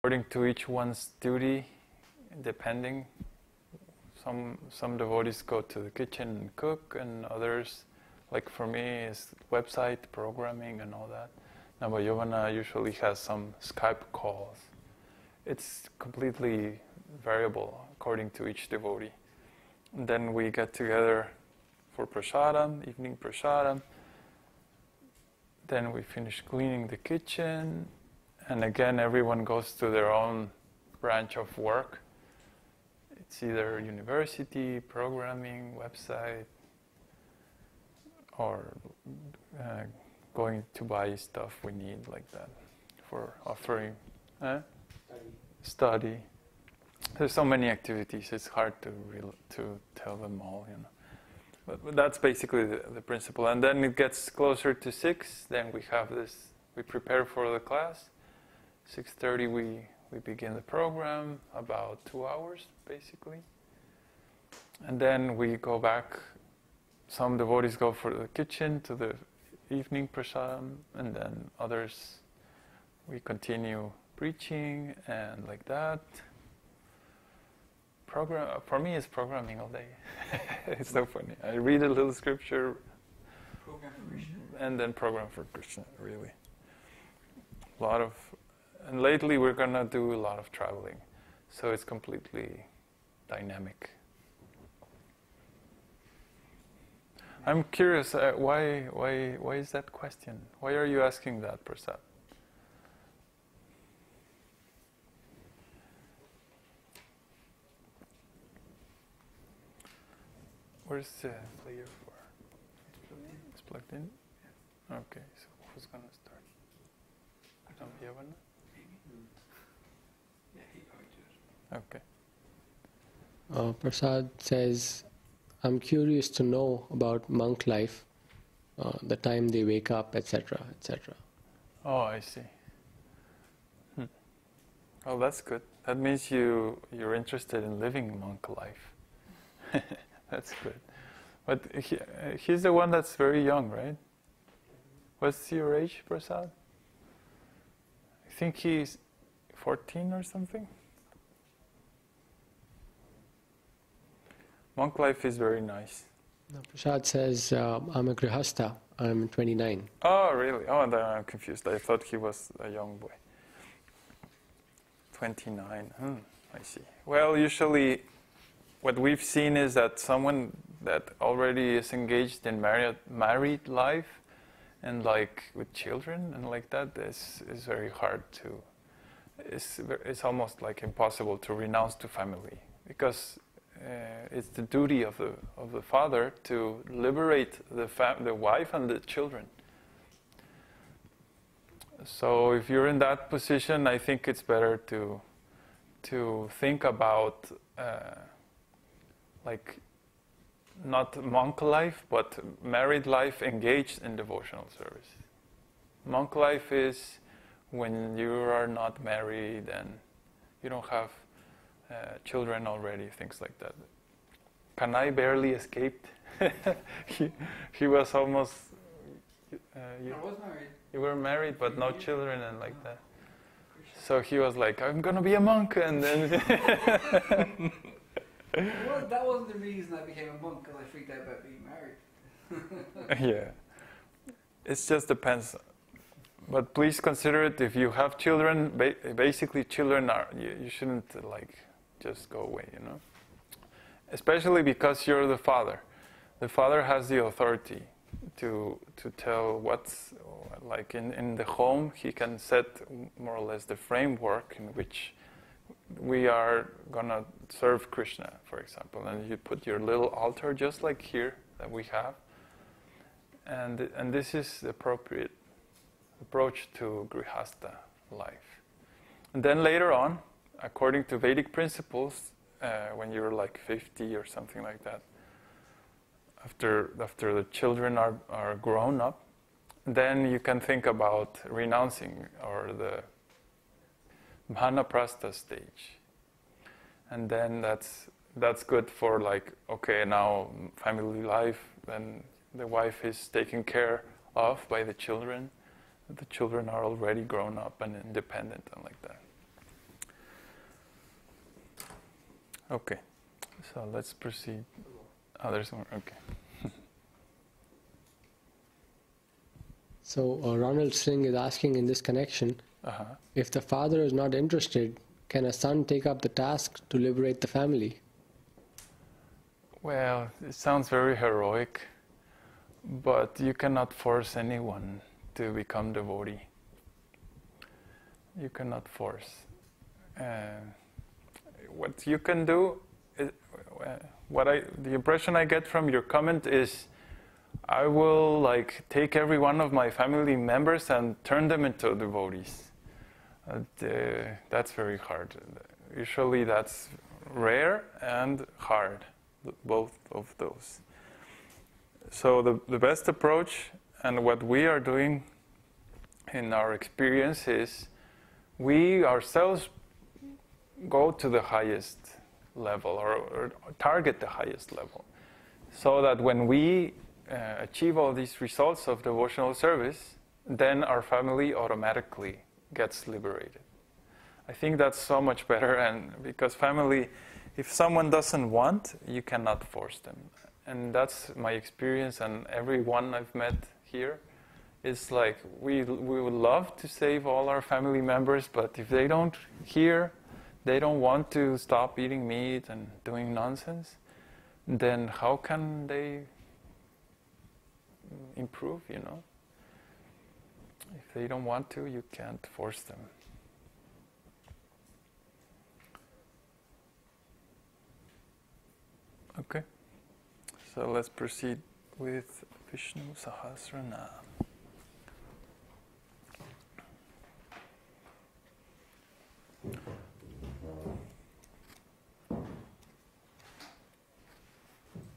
according to each one's duty, depending. Some devotees go to the kitchen and cook, and others, like for me, is website programming and all that. Navayavana usually has some Skype calls. It's completely variable according to each devotee. And then we get together for prasadam, evening prasadam. Then we finish cleaning the kitchen, and again everyone goes to their own branch of work. It's either university, programming, website, or going to buy stuff we need like that for offering. Study. There's so many activities, it's hard to tell them all, you know. But that's basically the principle. And then it gets closer to 6, then we have this, we prepare for the class. 6:30 we begin the program, about 2 hours basically. And then we go back, some devotees go for the kitchen to the evening prasadam, and then others, we continue preaching and like that. For me, it's programming all day. It's so funny. I read a little scripture, Program for Krishna. And then program for Krishna, really. And lately we're gonna do a lot of traveling, so it's completely dynamic. I'm curious, why is that question? Why are you asking that, Prasad? Where's the player for? It's plugged in? Okay, so who's gonna start? Yavana? Yeah, he probably do it. Okay. Prasad says, I'm curious to know about monk life, the time they wake up, etc., etc. Oh, I see. Oh, that's good. That means you're interested in living monk life. That's good. But he's the one that's very young, right? What's your age, Prasad? I think he's 14 or something. Monk life is very nice. No, Prasad says, I'm a grihasta, I'm 29. Oh, really? Oh, then I'm confused. I thought he was a young boy. 29. I see. Well, usually what we've seen is that someone that already is engaged in married life and like with children and like that is very hard to. It's almost like impossible to renounce to family, because it's the duty of the father to liberate the wife and the children. So if you're in that position, I think it's better to think about like not monk life, but married life engaged in devotional service. Monk life is when you are not married and you don't have children already, things like that. Kanai barely escaped. he was almost... I was married. You were married, but no children and like that. So he was like, I'm going to be a monk, and then... Well, that wasn't the reason I became a monk, because I freaked out about being married. Yeah. It just depends. But please consider it, if you have children, basically children are, you shouldn't like just go away, you know. Especially because you're the father. The father has the authority to tell what's, like in the home, he can set more or less the framework in which we are gonna serve Krishna, for example. And you put your little altar just like here that we have. And this is the appropriate approach to grihasta life. And then later on, according to Vedic principles, when you're like 50 or something like that, after the children are grown up, then you can think about renouncing, or the Vanaprastha stage. And then that's good for like, okay, now family life, then the wife is taken care of by the children. The children are already grown up and independent and like that. Okay, so let's proceed. Oh, there's more. Okay. So Ronald Singh is asking in this connection, if the father is not interested, can a son take up the task to liberate the family? Well, it sounds very heroic, but you cannot force anyone to become devotee. You cannot force. What you can do, is, the impression I get from your comment is, I will take every one of my family members and turn them into devotees. That's very hard. Usually that's rare and hard, both of those. So the best approach, and what we are doing in our experience, is we ourselves go to the highest level or target the highest level, so that when we achieve all these results of devotional service, then our family automatically gets liberated. I think that's so much better, and because family, if someone doesn't want, you cannot force them. And that's my experience, and everyone I've met here is we would love to save all our family members, but if they don't hear, they don't want to stop eating meat and doing nonsense, then how can they improve, If they don't want to, you can't force them. Okay, so let's proceed with Viṣṇusahasranāma.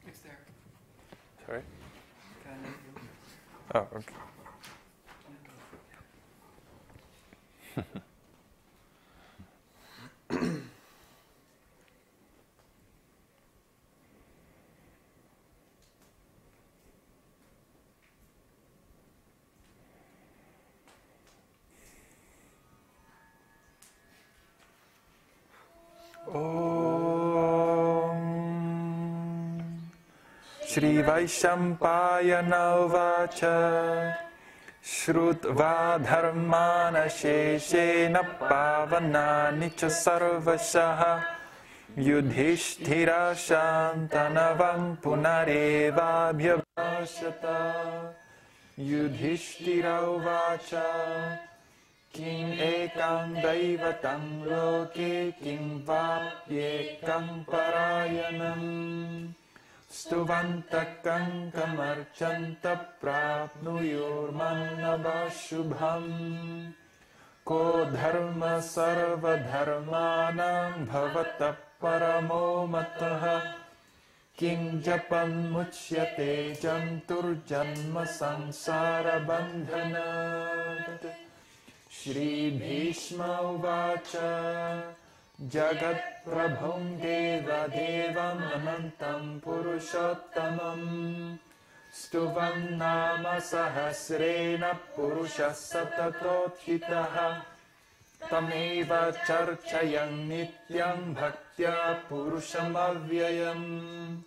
It's there. Sorry? Can I leave you? Oh, okay. Śrī Viṣṇusahasranāma vacha Śrutva dharmana sheshena pavanani cha sarvashaha Yudhishthira shantanavam punareva bhyabhashata Yudhishthira uvacha Kim ekam daivatam loke kim vapyekam parayanam Stuvantakam kamarchanta prapnuyormannabhashubham Ko dharma sarva dharmanam bhavata paramo mataha Kim japan muchyate janturjanma samsara bandhanat Śrī Bhishma uvacha Jagat Prabhum Deva Devam Anantam Purushottamam Stuvam Nama Sahasrena Purusha Satatothitaha Tameva Charchayam Nityam Bhaktya Purusham Avyayam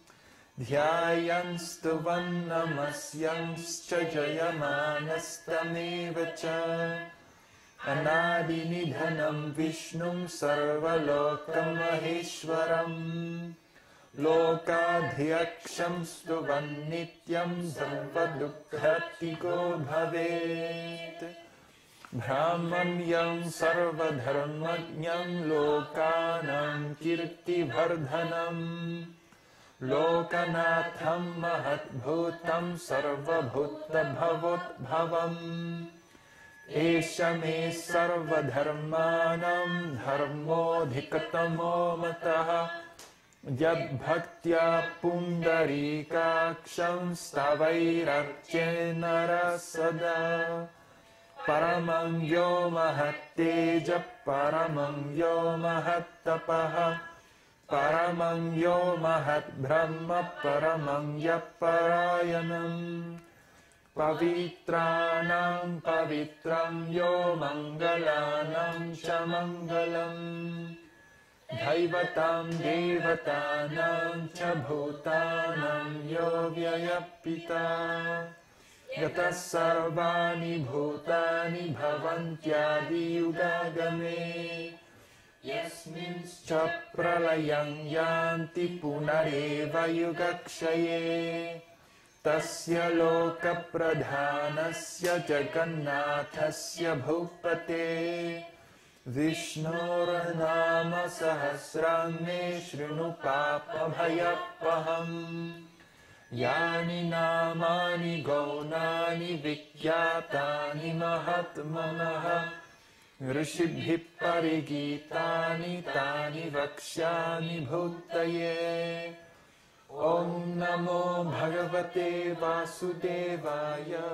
Dhyayan Stuvam Namasyam Jayamanastameva Cha Anadinidhanam Vishnum Sarvalokam Maheshwaram Lokadhyaksham Stuvan Nityam Sarvadukhatiko Bhavet Brahmanyam Sarvadharmanyam Lokanam Kirti Vardhanam Lokanatham Mahatbhutam Sarvabhutta Bhavot Bhavam Esha me sarva dharmanam dharmodhikatamo mataha Yad bhaktya pundarikaksham stavairarchena rasada Paramam yo mahatteja paramam yo mahattapaha Paramam yo mahatbrahma paramam yaparayanam Pavitranam pavitram yo mangalanam cha mangalam Dhaivatam devatanam cha bhutanam yo vyayapita yatas sarvani bhutani bhavantyadi yugagame yasminscha pralayam yanti punareva yugakshaye tasya loka pradhanasya jagannathasya bhupate Vishnurnama sahasrame shrinu papa bhayapaham Yani namani gaunani vikyatani mahatmanaha Rishibhi parigitani tani vakshani bhutaye Om namo bhagavate vasudevaya